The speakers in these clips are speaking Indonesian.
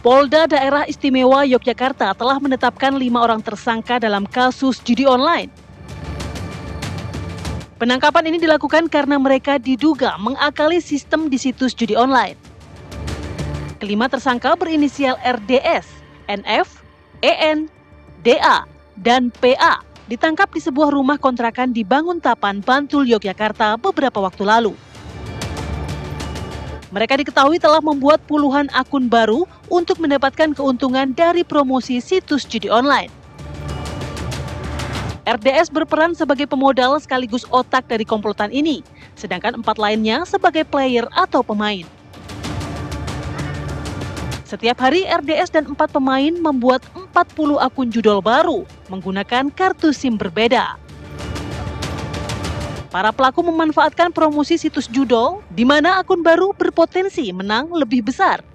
Polda Daerah Istimewa Yogyakarta telah menetapkan 5 orang tersangka dalam kasus judi online. Penangkapan ini dilakukan karena mereka diduga mengakali sistem di situs judi online. Kelima tersangka berinisial RDS, NF, EN, DA, dan PA ditangkap di sebuah rumah kontrakan di Banguntapan, Bantul, Yogyakarta beberapa waktu lalu. Mereka diketahui telah membuat puluhan akun baru untuk mendapatkan keuntungan dari promosi situs judi online. RDS berperan sebagai pemodal sekaligus otak dari komplotan ini, sedangkan 4 lainnya sebagai player atau pemain. Setiap hari RDS dan 4 pemain membuat 40 akun judol baru menggunakan kartu SIM berbeda. Para pelaku memanfaatkan promosi situs judol di mana akun baru berpotensi menang lebih besar.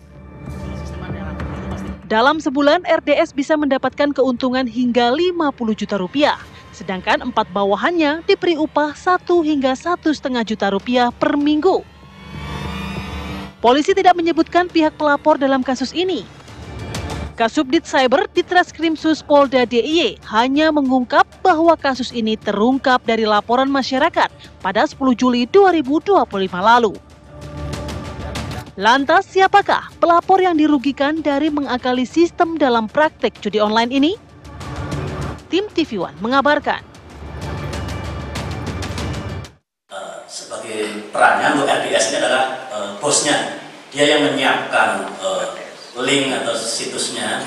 Dalam sebulan RDS bisa mendapatkan keuntungan hingga 50 juta rupiah, sedangkan 4 bawahannya diberi upah 1 hingga 1,5 juta rupiah per minggu. Polisi tidak menyebutkan pihak pelapor dalam kasus ini. Kasubdit Cyber Ditreskrimsus Polda DIY hanya mengungkap bahwa kasus ini terungkap dari laporan masyarakat pada 10 Juli 2025 lalu. Lantas siapakah pelapor yang dirugikan dari mengakali sistem dalam praktek judi online ini? Tim TV One mengabarkan. Sebagai perannya untuk RDS ini adalah bosnya. Dia yang menyiapkan link atau situsnya,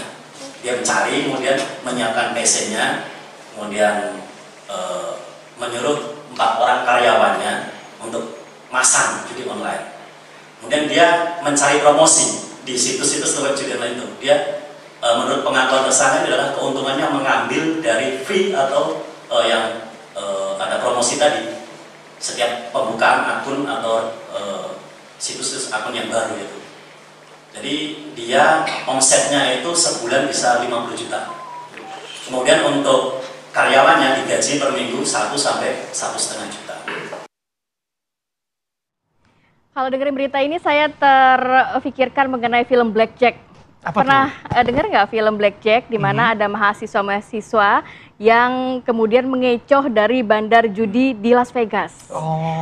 dia mencari, kemudian menyiapkan PC-nya, kemudian menyuruh 4 orang karyawannya untuk masang judi online. Kemudian dia mencari promosi di situs-situs web judi online itu. Dia menurut pengakuan tersangka adalah keuntungannya mengambil dari fee atau yang ada promosi tadi setiap pembukaan akun atau situs akun yang baru itu. Jadi dia omsetnya itu sebulan bisa 50 juta. Kemudian untuk karyawannya digaji per minggu 1 sampai 1,5 juta. Kalau dengerin berita ini saya terfikirkan mengenai film Blackjack. Pernah dengar nggak film Blackjack di mana ada mahasiswa-mahasiswa yang kemudian mengecoh dari bandar judi di Las Vegas.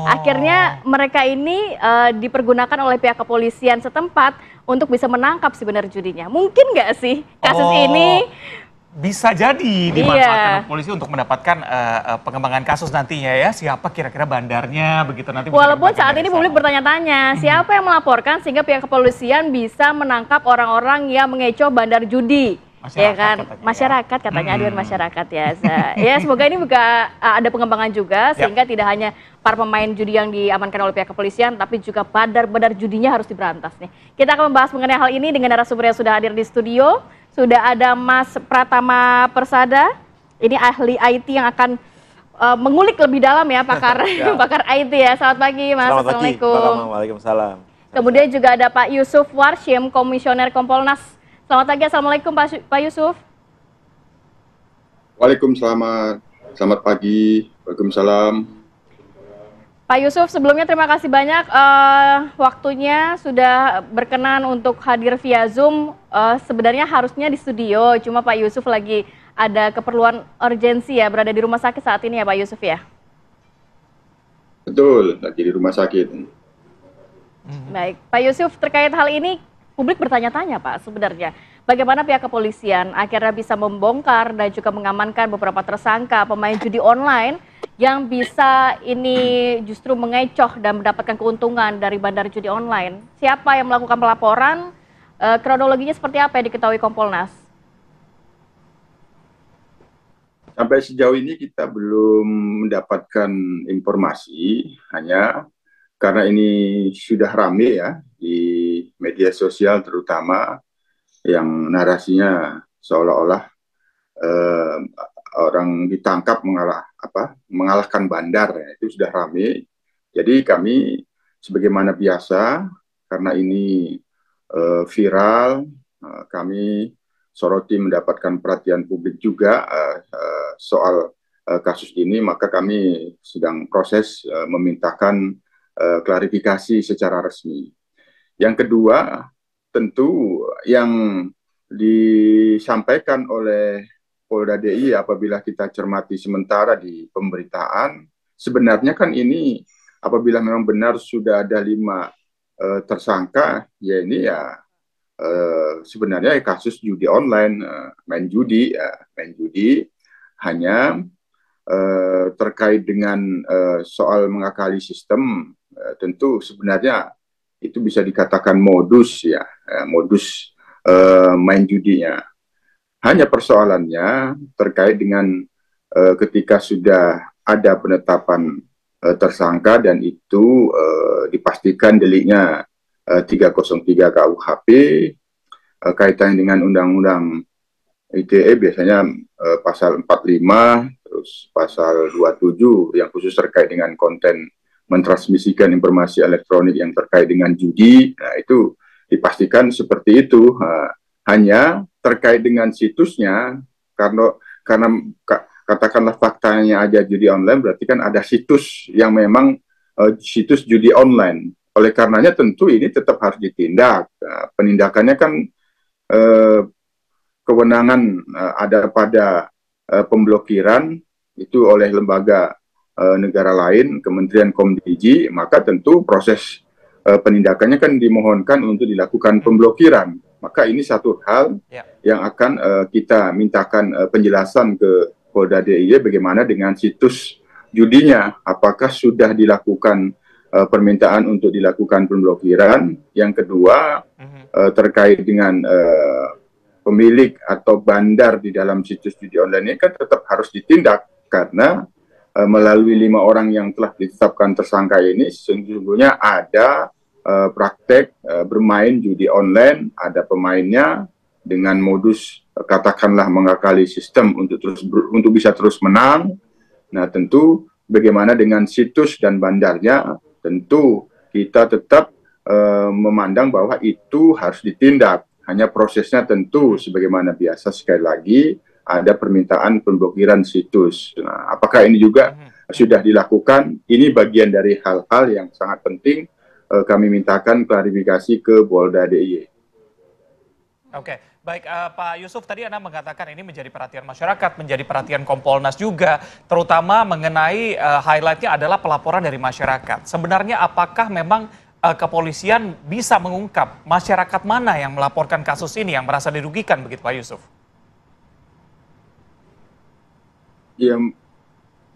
Akhirnya mereka ini dipergunakan oleh pihak kepolisian setempat untuk bisa menangkap si bandar judinya. Mungkin nggak sih kasus ini? Bisa jadi dimanfaatkan polisi untuk mendapatkan pengembangan kasus nantinya ya. Siapa kira-kira bandarnya begitu nanti. Walaupun saat ini publik bertanya-tanya siapa yang melaporkan sehingga pihak kepolisian bisa menangkap orang-orang yang mengecoh bandar judi. Ya kan, masyarakat katanya aduan masyarakat ya. Ya semoga ini juga ada pengembangan juga sehingga tidak hanya para pemain judi yang diamankan oleh pihak kepolisian tapi juga bandar-bandar judinya harus diberantas nih. Kita akan membahas mengenai hal ini dengan narasumber yang sudah hadir di studio. Sudah ada Mas Pratama Persada, ini ahli IT yang akan mengulik lebih dalam ya pakar pakar IT ya. Selamat pagi Mas. Selamat Assalamualaikum. pagi. Waalaikumsalam. Kemudian juga ada Pak Yusuf Warshim, Komisioner Kompolnas. Selamat pagi, Assalamualaikum Pak Yusuf. Waalaikumsalam, selamat pagi, Waalaikumsalam. Pak Yusuf, sebelumnya terima kasih banyak waktunya sudah berkenan untuk hadir via Zoom. Sebenarnya harusnya di studio, cuma Pak Yusuf lagi ada keperluan urgensi ya, berada di rumah sakit saat ini ya Pak Yusuf ya? Betul, lagi di rumah sakit. Baik, Pak Yusuf, terkait hal ini publik bertanya-tanya Pak sebenarnya. Bagaimana pihak kepolisian akhirnya bisa membongkar dan juga mengamankan beberapa tersangka pemain judi online yang bisa ini justru mengecoh dan mendapatkan keuntungan dari bandar judi online. Siapa yang melakukan pelaporan? Kronologinya seperti apa yang diketahui Kompolnas? Sampai sejauh ini kita belum mendapatkan informasi, hanya karena ini sudah rame ya di media sosial terutama yang narasinya seolah-olah orang ditangkap mengalahkan bandar ya, itu sudah rame. Jadi kami sebagaimana biasa karena ini viral, kami soroti mendapatkan perhatian publik juga soal kasus ini, maka kami sedang proses memintakan klarifikasi secara resmi. Yang kedua, tentu yang disampaikan oleh Polda DIY apabila kita cermati sementara di pemberitaan, sebenarnya kan ini apabila memang benar sudah ada 5 tersangka, ya ini ya sebenarnya kasus judi online, main judi hanya terkait dengan soal mengakali sistem, tentu sebenarnya itu bisa dikatakan modus ya, modus main judinya. Hanya persoalannya terkait dengan ketika sudah ada penetapan tersangka dan itu dipastikan deliknya 303 KUHP, kaitannya dengan Undang-Undang ITE biasanya pasal 45, terus pasal 27 yang khusus terkait dengan konten mentransmisikan informasi elektronik yang terkait dengan judi. Nah, itu dipastikan seperti itu. Hanya terkait dengan situsnya, karena katakanlah faktanya aja judi online, berarti kan ada situs yang memang situs judi online. Oleh karenanya tentu ini tetap harus ditindak. Penindakannya kan kewenangan ada pada pemblokiran itu oleh lembaga negara lain, Kementerian Komdiji, maka tentu proses penindakannya kan dimohonkan untuk dilakukan pemblokiran. Maka ini satu hal yang akan kita mintakan penjelasan ke Polda DIY bagaimana dengan situs judinya. Apakah sudah dilakukan permintaan untuk dilakukan pemblokiran? Yang kedua, terkait dengan pemilik atau bandar di dalam situs judi online ini kan tetap harus ditindak karena melalui 5 orang yang telah ditetapkan tersangka ini sesungguhnya ada praktek bermain judi online, ada pemainnya dengan modus katakanlah mengakali sistem untuk bisa terus menang. Nah, tentu bagaimana dengan situs dan bandarnya, tentu kita tetap memandang bahwa itu harus ditindak. Hanya prosesnya tentu sebagaimana biasa, sekali lagi ada permintaan pemblokiran situs. Nah, apakah ini juga sudah dilakukan? Ini bagian dari hal-hal yang sangat penting kami mintakan klarifikasi ke Polda DIY. Oke, baik Pak Yusuf, tadi Anda mengatakan ini menjadi perhatian masyarakat, menjadi perhatian Kompolnas juga, terutama mengenai highlight-nya adalah pelaporan dari masyarakat. Sebenarnya apakah memang kepolisian bisa mengungkap masyarakat mana yang melaporkan kasus ini yang merasa dirugikan begitu Pak Yusuf? Ya,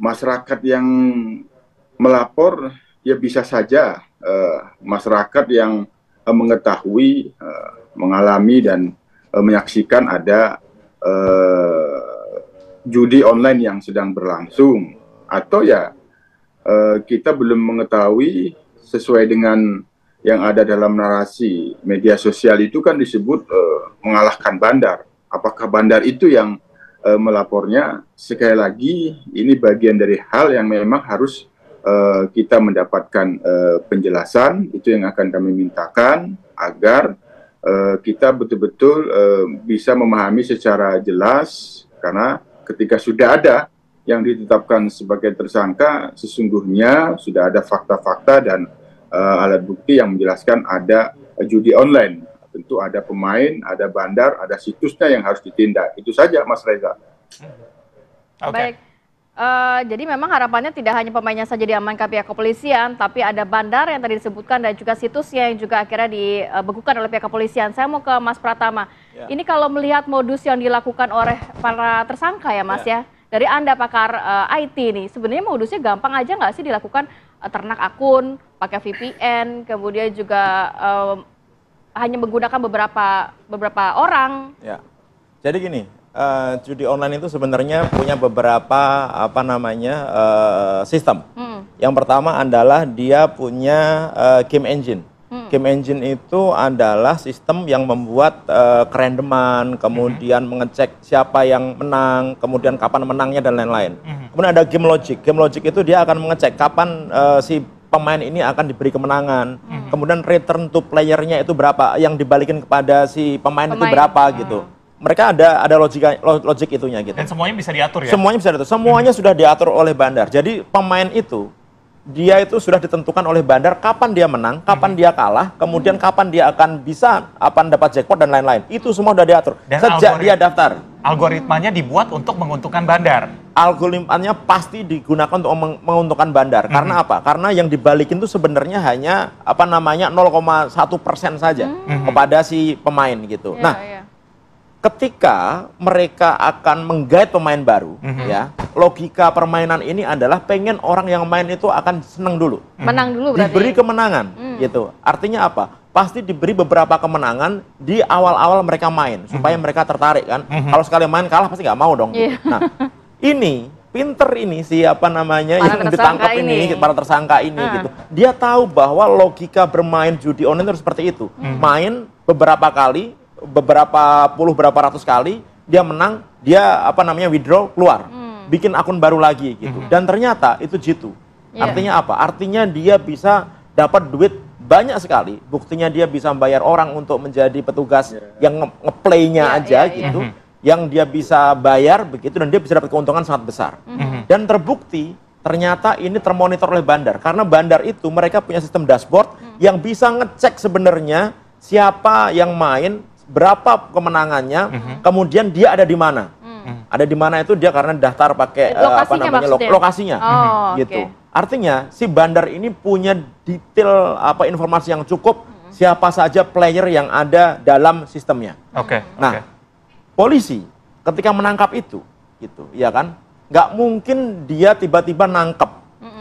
masyarakat yang melapor ya bisa saja masyarakat yang mengetahui, mengalami dan menyaksikan ada judi online yang sedang berlangsung, atau ya kita belum mengetahui sesuai dengan yang ada dalam narasi media sosial itu kan disebut mengalahkan bandar. Apakah bandar itu yang melapornya? Sekali lagi ini bagian dari hal yang memang harus kita mendapatkan penjelasan. Itu yang akan kami mintakan agar kita betul-betul bisa memahami secara jelas, karena ketika sudah ada yang ditetapkan sebagai tersangka, sesungguhnya sudah ada fakta-fakta dan alat bukti yang menjelaskan ada judi online. Tentu ada pemain, ada bandar, ada situsnya yang harus ditindak. Itu saja Mas Reza. Baik. Jadi memang harapannya tidak hanya pemainnya saja diamankan pihak kepolisian, tapi ada bandar yang tadi disebutkan dan juga situsnya yang juga akhirnya dibekukan oleh pihak kepolisian. Saya mau ke Mas Pratama. Ya. Ini kalau melihat modus yang dilakukan oleh para tersangka ya Mas ya, dari Anda pakar IT nih, sebenarnya modusnya gampang aja nggak sih dilakukan? Ternak akun, pakai VPN, kemudian juga hanya menggunakan beberapa orang. Ya. Jadi gini, judi online itu sebenarnya punya beberapa sistem. Yang pertama adalah dia punya game engine. Game engine itu adalah sistem yang membuat kerandoman, kemudian mengecek siapa yang menang, kemudian kapan menangnya dan lain-lain. Kemudian ada game logic. Game logic itu dia akan mengecek kapan si pemain ini akan diberi kemenangan. Kemudian return to player-nya itu berapa, yang dibalikin kepada si pemain itu berapa gitu. Mereka ada logik itunya gitu. Dan semuanya bisa diatur ya? Semuanya bisa diatur. Semuanya sudah diatur oleh bandar. Jadi pemain itu dia itu sudah ditentukan oleh bandar kapan dia menang, kapan dia kalah, kemudian kapan dia akan bisa dapat jackpot dan lain-lain. Itu semua sudah diatur Dan sejak dia daftar. Algoritmanya dibuat untuk menguntungkan bandar. Algoritmanya pasti digunakan untuk menguntungkan bandar. Karena apa? Karena yang dibalikin itu sebenarnya hanya 0,1% saja kepada si pemain gitu. Nah, ketika mereka akan menggait pemain baru, ya, logika permainan ini adalah pengen orang yang main itu akan senang dulu. Menang dulu berarti. Diberi kemenangan, gitu. Artinya apa? Pasti diberi beberapa kemenangan di awal-awal mereka main, supaya mereka tertarik kan. Kalau sekali main kalah pasti nggak mau dong. Gitu. Nah, ini pinter ini yang ditangkap ini, para tersangka ini gitu. Dia tahu bahwa logika bermain judi online itu seperti itu. Main beberapa kali, beberapa ratus kali, dia menang, dia withdraw, keluar, bikin akun baru lagi gitu. Dan ternyata itu jitu. Artinya apa? Artinya dia bisa dapat duit banyak sekali. Buktinya dia bisa bayar orang untuk menjadi petugas yang ngeplaynya aja gitu. Yang dia bisa bayar begitu, dan dia bisa dapat keuntungan sangat besar. Dan terbukti ternyata ini termonitor oleh bandar, karena bandar itu mereka punya sistem dashboard yang bisa ngecek sebenarnya siapa yang main, berapa kemenangannya, kemudian dia ada di mana. Ada di mana itu dia karena daftar pakai lokasinya gitu. Artinya si bandar ini punya detail informasi yang cukup siapa saja player yang ada dalam sistemnya. Nah, polisi ketika menangkap itu gitu, ya kan? Nggak mungkin dia tiba-tiba nangkep,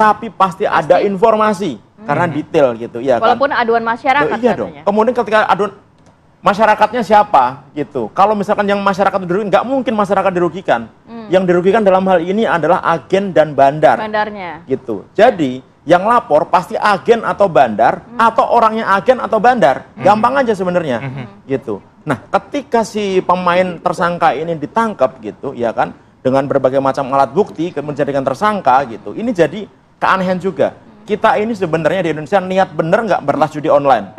tapi pasti ada informasi karena detail gitu, ya kan? Walaupun aduan masyarakat. Iya dong. Kemudian ketika aduan masyarakatnya siapa gitu. Kalau misalkan yang masyarakat dirugikan, nggak mungkin masyarakat dirugikan. Yang dirugikan dalam hal ini adalah agen dan bandar. Bandarnya. Gitu. Jadi yang lapor pasti agen atau bandar atau orangnya agen atau bandar. Gampang aja sebenarnya. Gitu. Nah, ketika si pemain tersangka ini ditangkap gitu, ya kan, dengan berbagai macam alat bukti menjadikan tersangka gitu. Ini jadi keanehan juga. Kita ini sebenarnya di Indonesia niat bener nggak berlas judi online.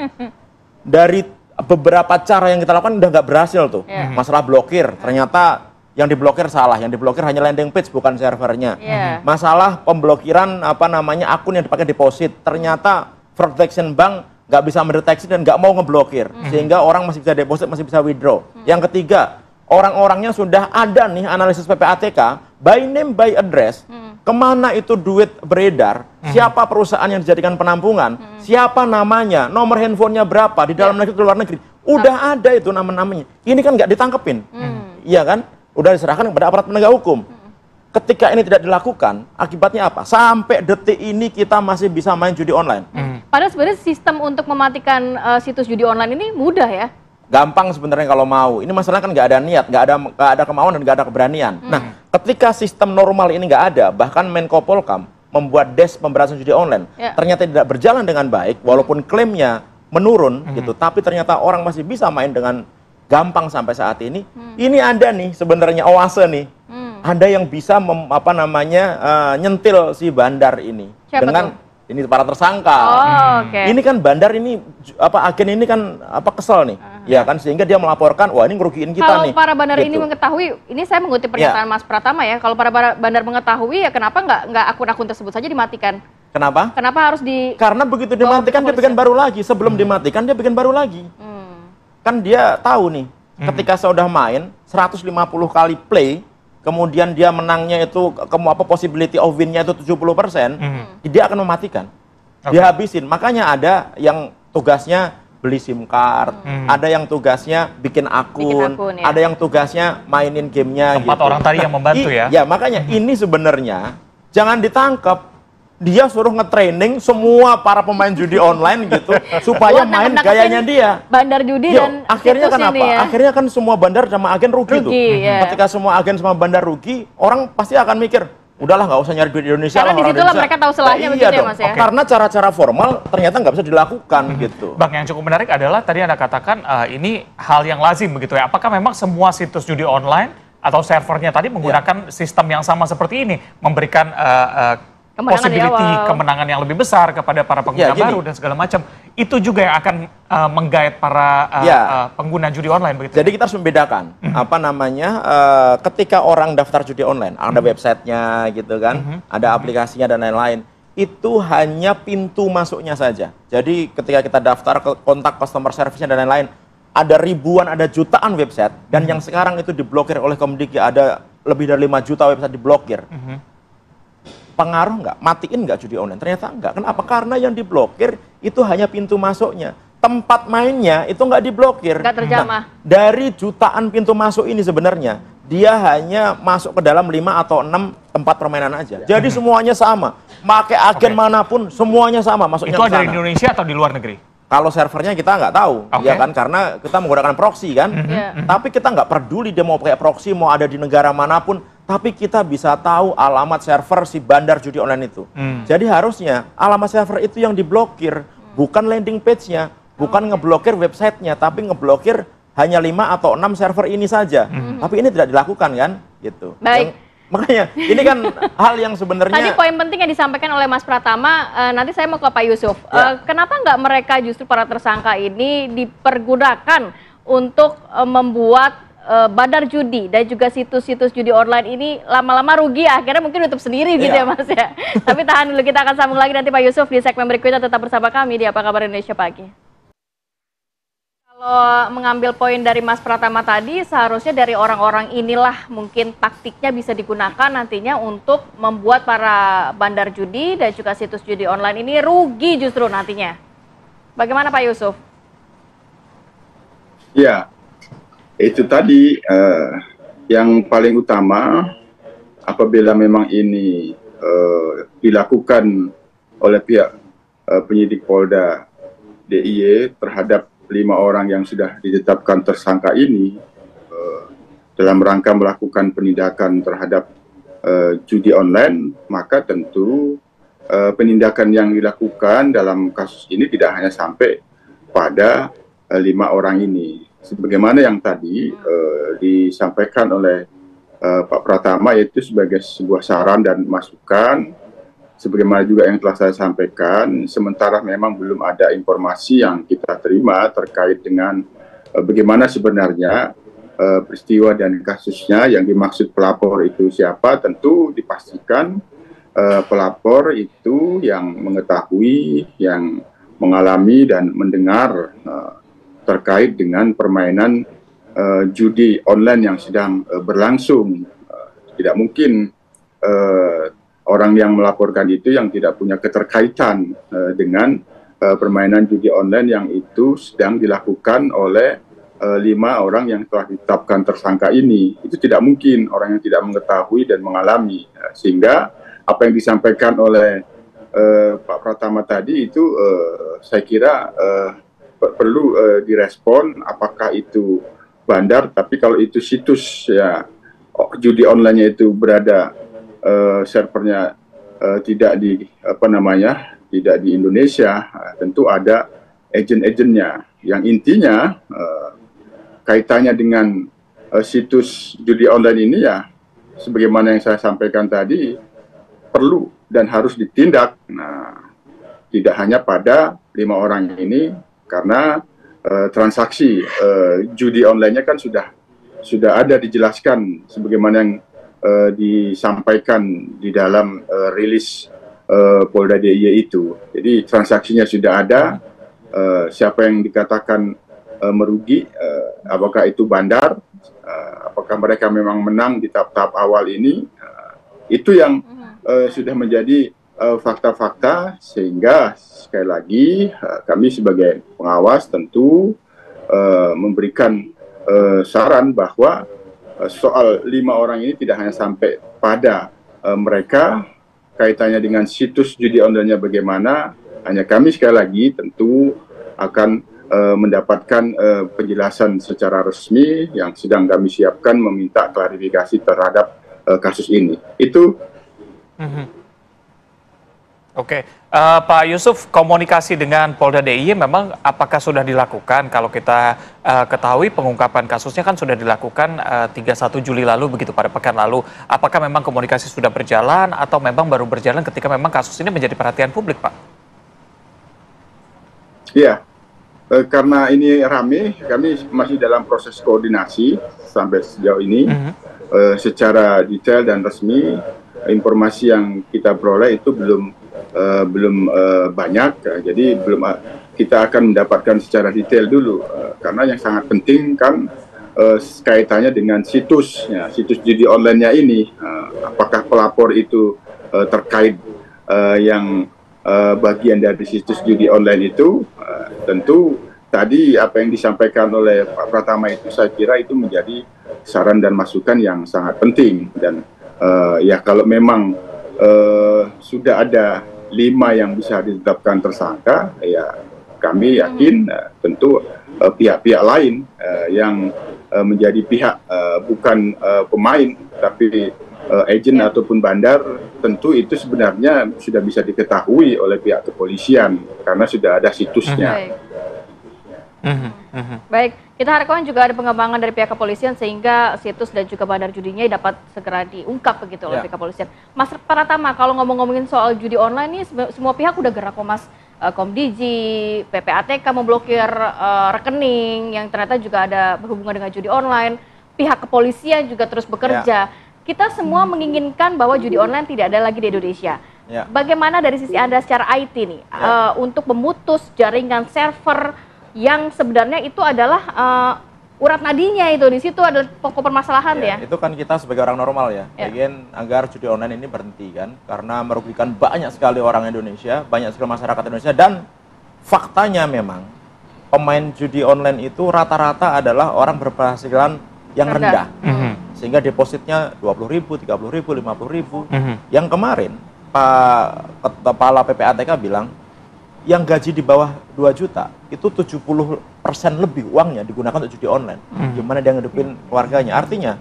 Dari beberapa cara yang kita lakukan udah nggak berhasil tuh. Masalah blokir, ternyata yang diblokir salah, yang diblokir hanya landing page bukan servernya. Masalah pemblokiran akun yang dipakai deposit, ternyata fraud detection bank nggak bisa mendeteksi dan nggak mau ngeblokir, sehingga orang masih bisa deposit, masih bisa withdraw. Yang ketiga, orang-orangnya sudah ada nih analisis PPATK, by name by address, kemana itu duit beredar, siapa perusahaan yang dijadikan penampungan, siapa namanya, nomor handphonenya berapa, di dalam negeri, di luar negeri, udah ada itu nama-namanya. Ini kan nggak ditangkepin, iya kan? Udah diserahkan kepada aparat penegak hukum. Ketika ini tidak dilakukan, akibatnya apa? Sampai detik ini kita masih bisa main judi online. Padahal sebenarnya sistem untuk mematikan situs judi online ini mudah ya? Gampang sebenarnya kalau mau. Ini masalah kan nggak ada niat, nggak ada kemauan dan nggak ada keberanian. Nah, ketika sistem normal ini nggak ada, bahkan Menko Polkam membuat Des Pemberantasan Judi Online, ternyata tidak berjalan dengan baik, walaupun klaimnya menurun gitu, tapi ternyata orang masih bisa main dengan gampang sampai saat ini. Ini ada nih sebenarnya oase nih. Ada yang bisa nyentil si bandar ini. Siapa dengan tuh? Ini para tersangka. Ini kan bandar ini agen ini kan kesel nih. Ya kan, sehingga dia melaporkan, wah ini ngerugiin kita nih. Kalau para bandar ini mengetahui, ini saya mengutip pernyataan Mas Pratama ya, kalau para bandar mengetahui ya kenapa nggak akun-akun tersebut saja dimatikan? Kenapa? Kenapa harus Karena begitu dimatikan dia bikin baru lagi. Sebelum dimatikan dia bikin baru lagi. Kan dia tahu nih, ketika saya udah main 150 kali play, kemudian dia menangnya itu possibility of win-nya itu 70%, dia akan mematikan. Dihabisin. Makanya ada yang tugasnya beli SIM card, ada yang tugasnya bikin akun, ada yang tugasnya mainin gamenya. Tempat orang tadi yang membantu ya. Ya, makanya ini sebenarnya jangan ditangkap. Dia suruh nge-training semua para pemain judi online gitu supaya main gayanya dia. Bandar judi dan akhirnya kan apa? Ya. Akhirnya kan semua bandar sama agen rugi tuh. Ketika semua agen sama bandar rugi, orang pasti akan mikir, udahlah nggak usah nyari duit di Indonesia. Karena disitulah mereka tahu celahnya begitu ya Mas ya. Karena cara-cara formal ternyata nggak bisa dilakukan gitu. Bang, yang cukup menarik adalah tadi Anda katakan ini hal yang lazim begitu ya. Apakah memang semua situs judi online atau servernya tadi menggunakan sistem yang sama seperti ini, memberikan possibility kemenangan yang lebih besar kepada para pengguna baru dan segala macam, itu juga yang akan menggait para pengguna judi online begitu. Jadi kita harus membedakan ketika orang daftar judi online, ada websitenya gitu kan, ada aplikasinya dan lain-lain. itu hanya pintu masuknya saja. Jadi ketika kita daftar ke kontak customer service-nya dan lain-lain, ada ribuan, ada jutaan website, dan yang sekarang itu diblokir oleh Komdiki, ada lebih dari 5 juta website diblokir. Pengaruh nggak? Matiin nggak judi online? Ternyata nggak. Kenapa? Karena yang diblokir itu hanya pintu masuknya. Tempat mainnya itu nggak diblokir. Nggak terjamah. Dari jutaan pintu masuk ini sebenarnya, dia hanya masuk ke dalam 5 atau 6 tempat permainan aja. Jadi semuanya sama. Pakai agen manapun, semuanya sama masuknya Itu ke ada sana. di Indonesia atau di luar negeri? Kalau servernya kita nggak tahu, ya kan, karena kita menggunakan proxy kan. Tapi kita nggak peduli dia mau pakai proxy, mau ada di negara manapun, tapi kita bisa tahu alamat server si bandar judi online itu. Jadi harusnya alamat server itu yang diblokir, bukan landing page-nya, bukan ngeblokir websitenya, tapi ngeblokir hanya 5 atau 6 server ini saja. Tapi ini tidak dilakukan kan, gitu. Baik. Makanya ini kan hal yang sebenarnya. Tadi poin penting yang disampaikan oleh Mas Pratama, nanti saya mau ke Pak Yusuf. Kenapa nggak mereka justru para tersangka ini dipergunakan untuk membuat bandar judi dan juga situs-situs judi online ini lama-lama rugi, akhirnya mungkin tutup sendiri gitu ya Mas ya. Tapi tahan dulu, kita akan sambung lagi nanti Pak Yusuf di segmen berikutnya. Tetap bersama kami di Apa Kabar Indonesia Pagi. Kalau mengambil poin dari Mas Pratama tadi, seharusnya dari orang-orang inilah mungkin taktiknya bisa digunakan nantinya untuk membuat para bandar judi dan juga situs judi online ini rugi justru nantinya. Bagaimana Pak Yusuf? Ya, itu tadi yang paling utama apabila memang ini dilakukan oleh pihak penyidik Polda DIY terhadap 5 orang yang sudah ditetapkan tersangka ini dalam rangka melakukan penindakan terhadap judi online, maka tentu penindakan yang dilakukan dalam kasus ini tidak hanya sampai pada 5 orang ini. Sebagaimana yang tadi disampaikan oleh Pak Pratama, yaitu sebagai sebuah saran dan masukan, sebagaimana juga yang telah saya sampaikan, sementara memang belum ada informasi yang kita terima terkait dengan bagaimana sebenarnya peristiwa dan kasusnya. Yang dimaksud pelapor itu siapa, tentu dipastikan pelapor itu yang mengetahui, yang mengalami dan mendengar terkait dengan permainan judi online yang sedang berlangsung. Tidak mungkin orang yang melaporkan itu yang tidak punya keterkaitan dengan permainan judi online yang itu sedang dilakukan oleh 5 orang yang telah ditetapkan tersangka ini. Itu tidak mungkin orang yang tidak mengetahui dan mengalami. Sehingga apa yang disampaikan oleh Pak Pratama tadi itu saya kira perlu direspon, apakah itu bandar, tapi kalau itu situs ya judi online-nya itu berada servernya tidak di tidak di Indonesia, tentu ada agent-agentnya yang intinya kaitannya dengan situs judi online ini ya sebagaimana yang saya sampaikan tadi perlu dan harus ditindak. Nah, tidak hanya pada 5 orang ini karena transaksi judi online-nya kan sudah ada dijelaskan sebagaimana yang disampaikan di dalam rilis Polda DIY itu. Jadi transaksinya sudah ada, siapa yang dikatakan merugi, apakah itu bandar, apakah mereka memang menang di tahap-tahap awal ini, itu yang sudah menjadi fakta-fakta, sehingga sekali lagi kami sebagai pengawas tentu memberikan saran bahwa soal 5 orang ini tidak hanya sampai pada mereka, kaitannya dengan situs judi online-nya bagaimana, hanya kami sekali lagi tentu akan mendapatkan penjelasan secara resmi yang sedang kami siapkan meminta klarifikasi terhadap kasus ini. Itu. Oke, Pak Yusuf, komunikasi dengan Polda DIY memang apakah sudah dilakukan? Kalau kita ketahui pengungkapan kasusnya kan sudah dilakukan 31 Juli lalu begitu, pada pekan lalu. Apakah memang komunikasi sudah berjalan atau memang baru berjalan ketika memang kasus ini menjadi perhatian publik, Pak? Iya, karena ini rame, kami masih dalam proses koordinasi sampai sejauh ini. Secara detail dan resmi, informasi yang kita peroleh itu belum banyak, jadi belum kita akan mendapatkan secara detail dulu, karena yang sangat penting kan kaitannya dengan situs judi online-nya ini, apakah pelapor itu terkait yang bagian dari situs judi online itu. Tentu tadi apa yang disampaikan oleh Pak Pratama itu saya kira itu menjadi saran dan masukan yang sangat penting, dan ya kalau memang sudah ada 5 yang bisa ditetapkan tersangka, ya kami yakin tentu pihak-pihak lain yang menjadi pihak bukan pemain tapi agent ataupun bandar, tentu itu sebenarnya sudah bisa diketahui oleh pihak kepolisian karena sudah ada situsnya. Baik, kita harapkan juga ada pengembangan dari pihak kepolisian sehingga situs dan juga bandar judinya dapat segera diungkap begitu oleh pihak kepolisian. Mas Pratama, kalau ngomongin soal judi online ini semua pihak udah gerak kok Mas. Komdiji, PPATK memblokir rekening yang ternyata juga ada berhubungan dengan judi online. Pihak kepolisian juga terus bekerja. Kita semua menginginkan bahwa judi online tidak ada lagi di Indonesia. Bagaimana dari sisi Anda secara IT nih untuk memutus jaringan server yang sebenarnya itu adalah urat nadinya, itu di situ ada pokok permasalahan ya. Itu kan kita sebagai orang normal ya, ingin agar judi online ini berhenti kan, karena merugikan banyak sekali orang Indonesia, banyak sekali masyarakat Indonesia, dan faktanya memang pemain judi online itu rata-rata adalah orang berpenghasilan yang rendah, sehingga depositnya 20.000, 30.000, 50.000. Yang kemarin Pak Kepala PPATK bilang yang gaji di bawah 2 juta itu 70% lebih uangnya digunakan untuk judi online. Gimana dia ngedepin keluarganya? Artinya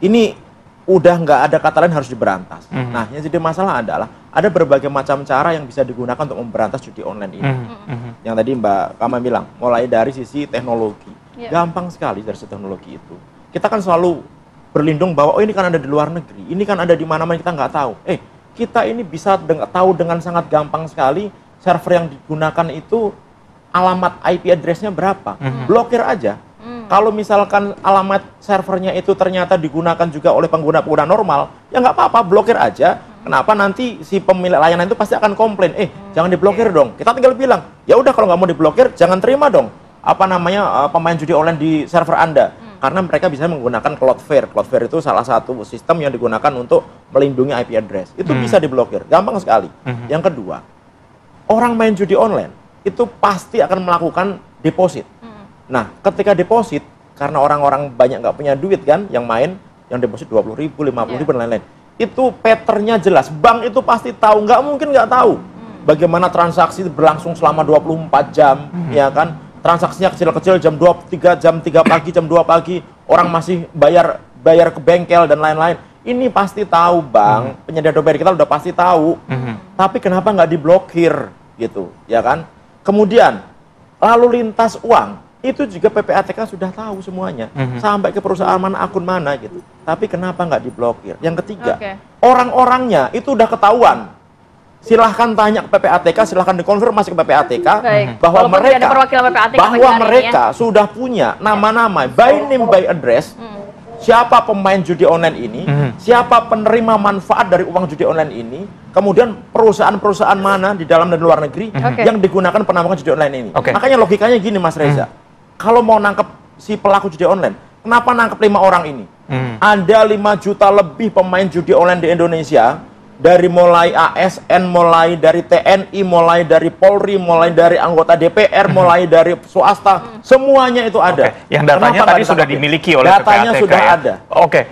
ini udah nggak ada kata lain, harus diberantas. Nah, yang jadi masalah adalah ada berbagai macam cara yang bisa digunakan untuk memberantas judi online ini. Yang tadi Mbak Kama bilang, mulai dari sisi teknologi. Gampang sekali dari sisi teknologi itu. Kita kan selalu berlindung bahwa ini kan ada di luar negeri, ini kan ada di mana-mana, kita nggak tahu. Kita ini bisa tahu dengan sangat gampang sekali server yang digunakan itu alamat IP address-nya berapa. Blokir aja. Kalau misalkan alamat servernya itu ternyata digunakan juga oleh pengguna-pengguna normal, ya nggak apa-apa, blokir aja. Kenapa? Nanti si pemilik layanan itu pasti akan komplain, jangan diblokir dong. Kita tinggal bilang, ya udah kalau nggak mau diblokir, jangan terima dong pemain judi online di server Anda. Karena mereka bisa menggunakan Cloudflare. Cloudflare itu salah satu sistem yang digunakan untuk melindungi IP address. Itu bisa diblokir, gampang sekali. Yang kedua, orang main judi online itu pasti akan melakukan deposit. Nah, ketika deposit, karena orang-orang banyak nggak punya duit kan, yang main, yang deposit 20.000, 50.000 dan lain-lain. Itu patternnya jelas, bank itu pasti tahu, nggak mungkin nggak tahu. Bagaimana transaksi berlangsung selama 24 jam, ya kan? Transaksinya kecil-kecil jam 3 pagi, jam 2 pagi, orang masih bayar ke bengkel dan lain-lain. Ini pasti tahu bank, penyedia dompet kita udah pasti tahu. Tapi kenapa nggak diblokir gitu, ya kan? Kemudian lalu lintas uang itu juga PPATK sudah tahu semuanya, sampai ke perusahaan mana, akun mana gitu. Tapi kenapa nggak diblokir? Yang ketiga, orang-orangnya itu udah ketahuan. Silahkan tanya ke PPATK, silahkan dikonfirmasi ke PPATK bahwa mereka sudah punya nama-nama by name by address. Siapa pemain judi online ini, siapa penerima manfaat dari uang judi online ini, kemudian perusahaan-perusahaan mana di dalam dan luar negeri yang digunakan penampungan judi online ini. Makanya logikanya gini Mas Reza, kalau mau nangkep si pelaku judi online, kenapa nangkep 5 orang ini? Ada 5 juta lebih pemain judi online di Indonesia, dari mulai ASN, mulai dari TNI, mulai dari Polri, mulai dari anggota DPR, mulai dari swasta, semuanya itu ada. Yang datanya tadi sudah dimiliki oleh datanya PPATK sudah ya? ada.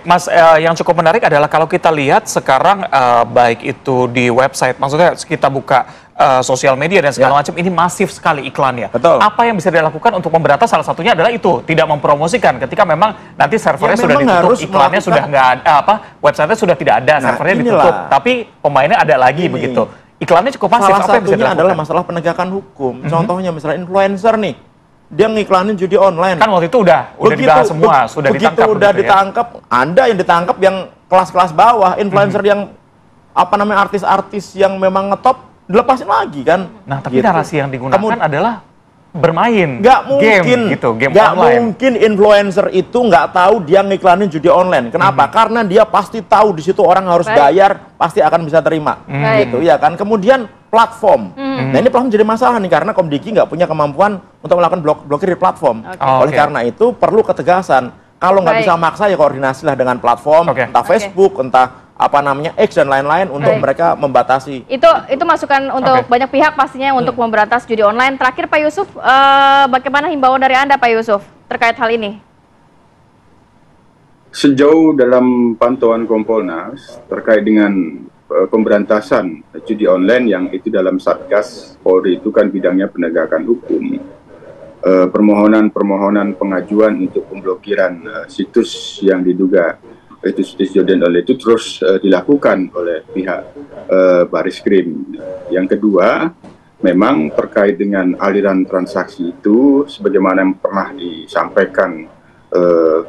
Mas, yang cukup menarik adalah kalau kita lihat sekarang baik itu di website, maksudnya kita buka sosial media dan segala macam, ini masif sekali iklannya. Betul. Apa yang bisa dilakukan untuk memberantas? Salah satunya adalah itu, tidak mempromosikan ketika memang nanti servernya sudah ditutup, iklannya sudah nggak ada, websitenya sudah tidak ada, servernya ditutup, tapi pemainnya ada lagi begitu. Iklannya cukup masif. Salah apa yang bisa satunya dilakukan? adalah masalah penegakan hukum. Contohnya misalnya influencer nih, dia ngiklanin judi online. Kan waktu itu udah dibahas semua, sudah ditangkap. Begitu udah ditangkap, ada yang ditangkap yang kelas-kelas bawah, influencer yang artis-artis yang memang ngetop, dilepasin lagi kan. Nah, tapi narasi yang digunakan adalah bermain Nggak mungkin, game gitu, game nggak online. mungkin influencer itu nggak tahu dia ngiklanin judi online. Kenapa? Karena dia pasti tahu di situ orang harus bayar, pasti akan bisa terima, gitu ya kan. Kemudian platform, nah ini platform jadi masalah nih karena Komdigi nggak punya kemampuan untuk melakukan blokir di platform. Oleh karena itu perlu ketegasan. Kalau nggak bisa maksa ya koordinasilah dengan platform, entah Facebook, entah apa namanya X dan lain-lain untuk mereka membatasi. Itu masukan untuk banyak pihak pastinya untuk memberantas judi online. Terakhir Pak Yusuf, bagaimana himbauan dari Anda Pak Yusuf terkait hal ini? Sejauh dalam pantauan Kompolnas terkait dengan pemberantasan judi online yang itu dalam Satgas Polri itu kan bidangnya penegakan hukum. Permohonan pengajuan untuk pemblokiran situs yang diduga itu situs judi online itu terus dilakukan oleh pihak Bariskrim. Yang kedua, memang terkait dengan aliran transaksi itu, sebagaimana yang pernah disampaikan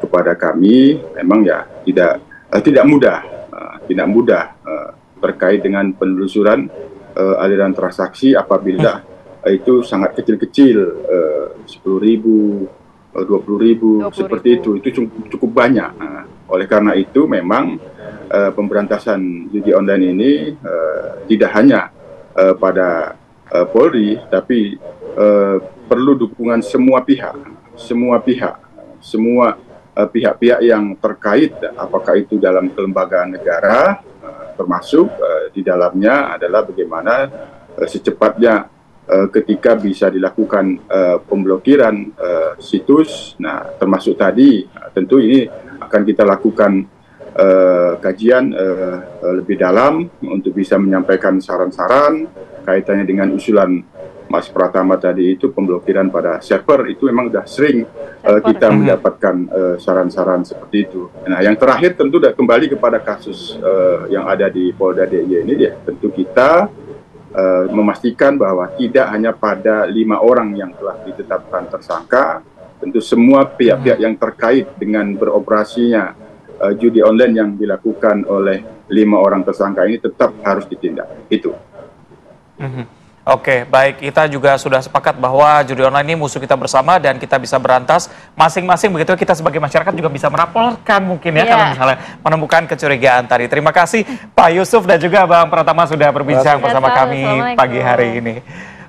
kepada kami, memang ya tidak mudah terkait dengan penelusuran aliran transaksi apabila itu sangat kecil-kecil, 10.000, 20.000 seperti itu cukup banyak. Oleh karena itu memang pemberantasan judi online ini tidak hanya pada Polri, tapi perlu dukungan semua pihak-pihak yang terkait, apakah itu dalam kelembagaan negara, termasuk di dalamnya adalah bagaimana secepatnya ketika bisa dilakukan pemblokiran situs. Nah, termasuk tadi tentu ini akan kita lakukan kajian lebih dalam untuk bisa menyampaikan saran-saran kaitannya dengan usulan Mas Pratama tadi itu, pemblokiran pada server itu memang sudah sering kita mendapatkan saran-saran seperti itu. Nah, yang terakhir tentu kembali kepada kasus yang ada di Polda DIY ini, tentu kita memastikan bahwa tidak hanya pada 5 orang yang telah ditetapkan tersangka, tentu semua pihak-pihak yang terkait dengan beroperasinya judi online yang dilakukan oleh 5 orang tersangka ini tetap harus ditindak. Itu. Oke, baik. Kita juga sudah sepakat bahwa judi online ini musuh kita bersama dan kita bisa berantas masing-masing. Begitu kita sebagai masyarakat juga bisa melaporkan mungkin ya kalau misalnya menemukan kecurigaan tadi. Terima kasih Pak Yusuf dan juga Bang Pratama sudah berbincang bersama kami pagi hari ini.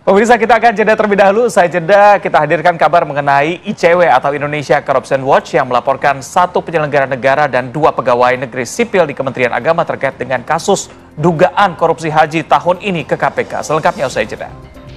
Pemirsa, kita akan jeda terlebih dahulu. Saya jeda, kita hadirkan kabar mengenai ICW atau Indonesia Corruption Watch yang melaporkan 1 penyelenggara negara dan 2 pegawai negeri sipil di Kementerian Agama terkait dengan kasus dugaan korupsi haji tahun ini ke KPK. Selengkapnya usai jeda.